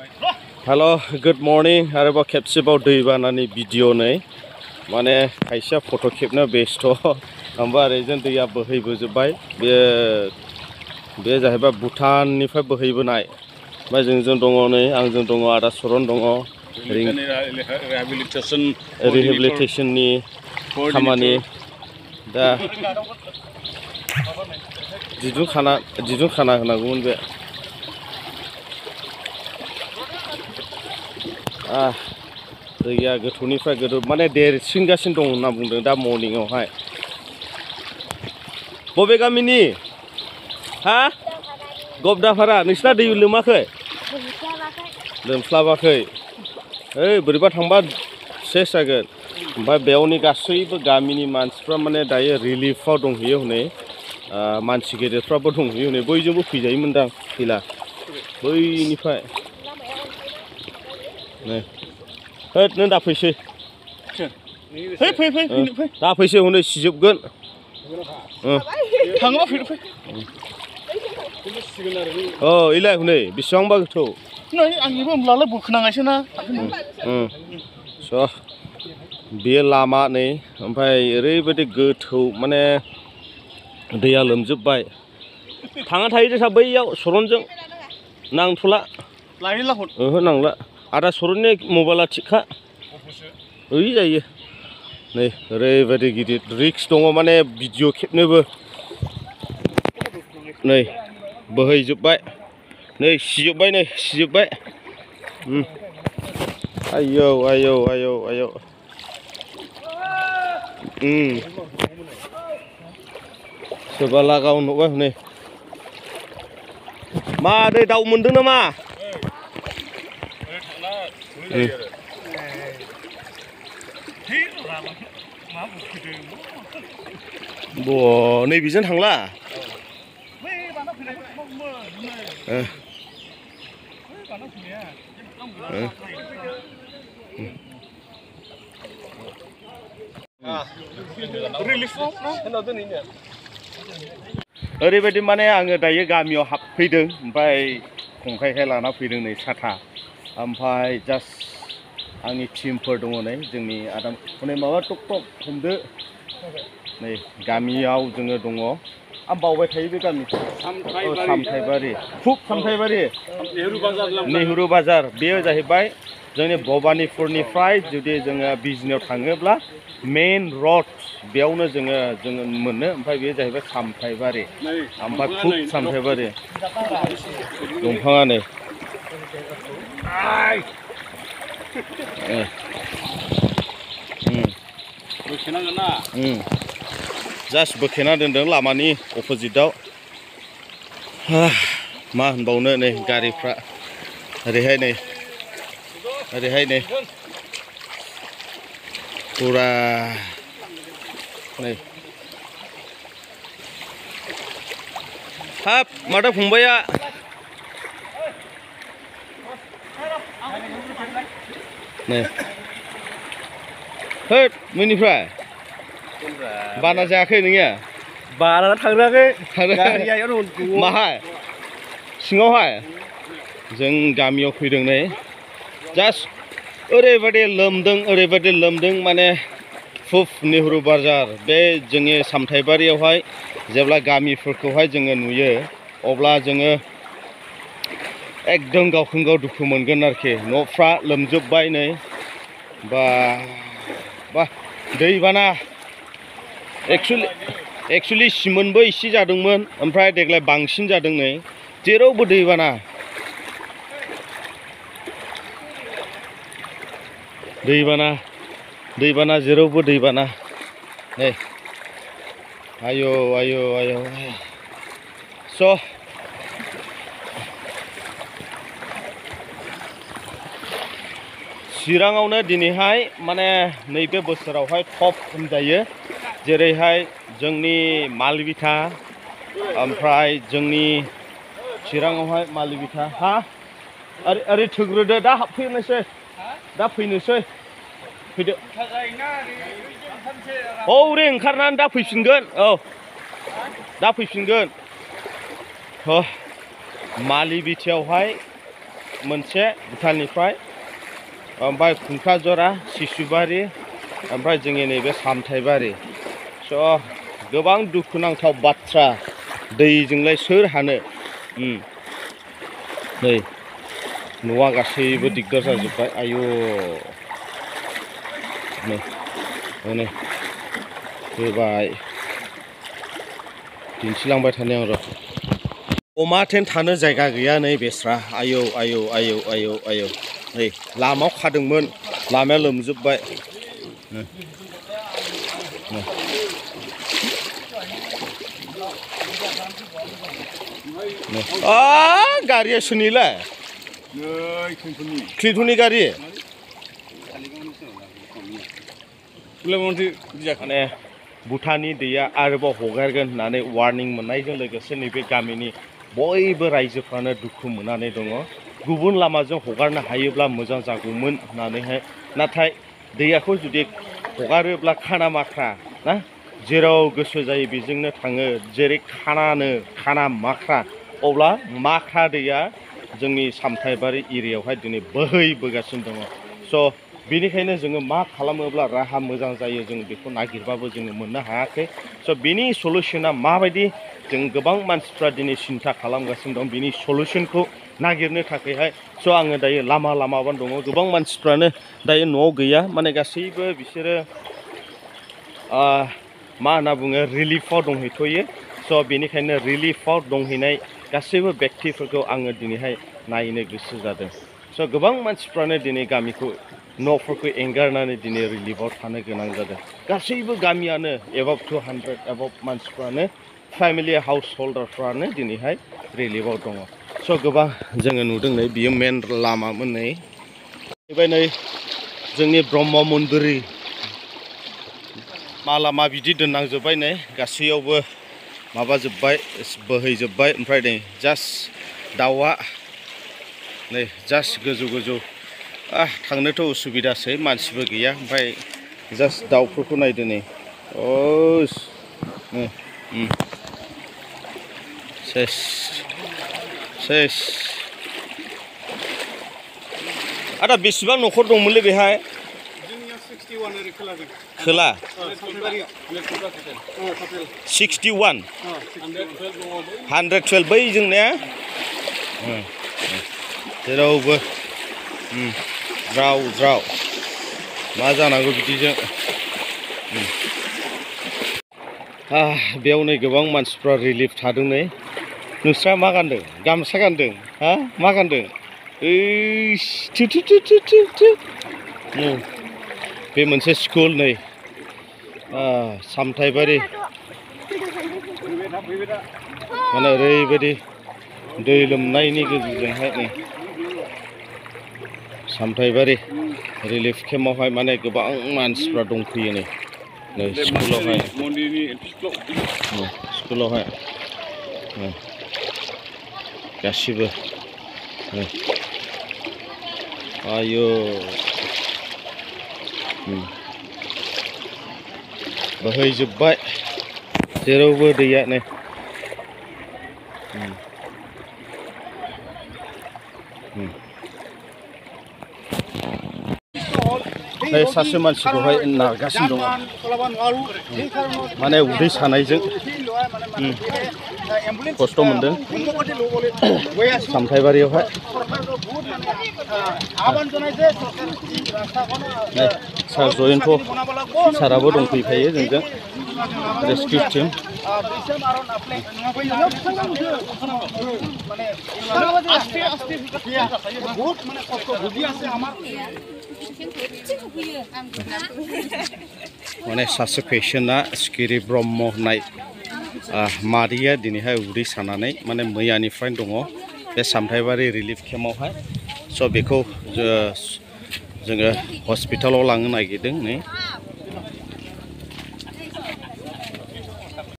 Hello, good morning. आरोबाव खेबसेबाव दैबानानि भिडिअ नै माने खायसेया फट' खेबनो बेस्थ' ओमफ्राय ओरैजों दैया बोहैबोजोबबाय बे जाहैबाय भुटाननिफ्राय बोहैबोनाय ओमफ्राय जोंजों दङ नै आंजों दङ आदा सरन दङ रिहेबिलिटेसननि खामानि दा दिदुं खाना होनांगौमोन बे दैया गोथौनिफ्राय गोथौ माने देरसिनगासिनो दं होनना बुंदों दा मर्निंआवहाय बबे गामिनि हा गबदाफारा नोंसिना दै लोमाखै लोमस्लाबाखै ओइ बोरैबा थांबा सेस जागोन ओमफ्राय बेयावनि गासैबो गामिनि मानसिफ्रा माने दायो रिलिफआव दंहैयो हनै मानसि गेदेरफ्राबो दंहैयो हनै बयजोंबो फैजायोमोनदां फैला बैनिफ्राय नै होद नों दा फैसै फै दा फैसै हनै सिजोबगोन थाङोबा फै औ इलाय हनै बेसेबांबा गोथौ आंनिबो होमब्लालाय बोखोनांगायसो ना स' बेयो लामा नै ओमफ्राय ओरैबायदि गोथौ माने दैया लोमजोबबाय थाङा थायो जोंहा बैयाव सरनजों नांथ'ला ओहो नांला आदा सरननि मबाइला थिगखा ओइ जायो नै ओरैबायदि गिदिर रिक्स दङ माने भिडिअ खेबनोबो नै बोहैजोबबाय नै सिजोबबाय आयौ सोरबा लागाव नुबाय हनै मा दै दाउ मोनदों नामा नैबेजों थांला ओरैबायदि माने आङो दायो गामियाव हाबफैदों ओमफ्राय खंखायखाय लाना फैदों नै साथा ओमफ्राय जास्ट आंनि टिमफोर दङ नै जोंनि आदाम हनै माबा टक हमदो नै गामियाव जोङो दङ आं बावबाय थायो बे गामिखौ सामथाइबारि नेहरू बाजार बेयो जाहैबाय जोंनि भबानिपुरनिफ्राय जुदि जोङो बिजनियाव थाङोब्ला मेन रड बेयावनो जोङो मोनो ओमफ्राय बेयो जाहैबाय सामथाइबारि ओमफ्राय खुब सामथाइबारि दंफाङा नै जास्ट बोखेना दोनदों लामानि अपोजिटआव मा होनबावनो नै गारिफ्रा ओरैहाय नै फुरा नै हाब माथो फंबाया नै होद मैनिफ्राय बाना जायाखै नोंनिया बाना थांनाखै माहाय सिङावहाय जों गामियाव फैदों नै जास्ट ओरैबायदि लोमदों माने खुब नेहरू बाजार बे जोंनि सामथाइबारियावहाय जेब्ला गामिफोरखौहाय जोङो नुयो अब्ला जोङो एकदम गावखौनो गाव दुखु मोनगोन आरोखि न'फ्रा लोमजोबबाय नै बा दैबाना एक्सुवेलि सिमोनबो इसे जादोंमोन ओमफ्राय देग्लाय बांसिन जादों नै जेरावबो दैबाना जेरावबो दैबाना नै आयौ स' चिराङावनो दिनैहाय माने नैबे बोसोरावहाय टप होनजायो जेरैहाय जोंनि मालबिथा ओमफ्राय जोंनि चिराङावहाय मालबिथा ओरै थोग्रोदो दा हाबफैनोसै दा फैनोसै फैदो औ ओरै ओंखारनानै दा फैफिनगोन दा फैफिनगोन मालिबिथियावहाय मोनसे भुटाननिफ्राय ओमफ्राय खुंखाजरा शिशुबारि ओमफ्राय जोंनि नैबे सामथाइबारि स' गोबां दुखुनांथाव बाथ्रा दैजोंलाय सोर हानो नै न'आ गासैबो दिगदार जाजोब्बाय आयु नै होबाय दिन्थिलांबाय थानाय आं र' अमा थेन थानो जायगा गैया नै बेस्रा आयौ आयौ आयौ आयौ आयौ नै लामायाव खादोंमोन लामाया लोमजोब्बाय गारिया सोरनिलाय क्लिन्टननि गारि माने भुटाननि दैया आरोबाव हगारगोन होननानै वार्निं मोननायजों लोगोसे नैबे गामिनि बयबो रायजोफ्रानो दुखु मोननानै दङ गुबुन लामाजों हगारनो हायोब्ला मोजां जागौमोन होननानैहाय नाथाय दैयाखौ जुदि हगारोब्ला खाना माख्रा ना जेराव गोसो जायो बेजोंनो थाङो जेरै खाना माख्रा अब्ला माख्रा दैया जोंनि सामथाइबारि एरियायावहाय दिनै बोहैबोगासिनो दङ स' बेनिखायनो जोङो मा खालामोब्ला राहा मोजां जायो जों बेखौ नागिरबाबो जोङो मोननो हायाखै स' बेनि सलुसना माबायदि जों गोबां मानसिफ्रा दिनै सिन्था खालामगासिनो दं बिनि सलुसनखौ नागिरनो थाखायहाय स' आङो दायो लामाबानो दङ गोबां मानसिफ्रानो दायो न'आव गैया माने गासैबो बिसोरो मा होनना बुङो रिलिफआव दंहैथ'यो स' बेनिखायनो रिलिफआव दंहैनाय गासैबो बेक्तिफोरखौ आङो दिनैहाय नायनो गोसो जादों स' गोबां मानसिफ्रानो दिनै गामिखौ न'फोरखौ एंगारनानै दिनै रिलिफआव थानो गोनां जादों गासैबो गामियानो एबाब 200 एबाब मानसिफ्रानो फेमिलि हाउस हल्डारफ्रानो दिनैहाय रिलिफआव दङ स' गोबां जोङो नुदों नै बियो मेन लामामोन नै नै जोंनि ब्रह्म मन्दिर मा बिदि दोननांजोब्बाय नै गासैयावबो माबाजोब्बाय बोहैजोब्बाय ओमफ्राय नै जास्ट दाउआ नै जास्ट गोजौ थांनोथ' उसुबिदासै मानसिबो गैया ओमफ्राय जास्ट दाउफोरखौ नायदो नै सेस आदा बेसेबां न'खर दंमोनलै बेहाय खोला 61 112 बै जोंनिया जेरावबो ज्राव मा जानांगौ बिदिजों बेयाव नै गोबां मानसिफ्रा रिलिफ थादों नै नोंस्रा मा गानदों गामसा गानदों हा मा गानदों बे मोनसे स्कुल नै सामथाइबारि माने ओरैबायदि दै लोमनायनि गेजेरजोंहाय नै सामथाइबारि रिलिफ केम्पआवहाय माने गोबां मानसिफ्रा दंफैयो नै स्कुलावहाय गासिबो आयु बोहैजोब्बाय जेरावबो दैया नै सासे मानसिखौहाय नारगासिनो दङ माने उदै सानायजों खस्थ' मोनदों सामथाइबारियावहाय सार जयन्त साराबो दंफैफायो जोंजों रेस्किउ टीम माने सासे पेशेन्टआ सिखिरि ब्रह्म होननाय मादैया दिनैहाय उदै सानानै माने मैयानिफ्रायनो दङ बे सामथाइबारि रिलिफ केम्पआवहाय स' बेखौ जोङो हस्पिटालाव लांनो नागिरदों नै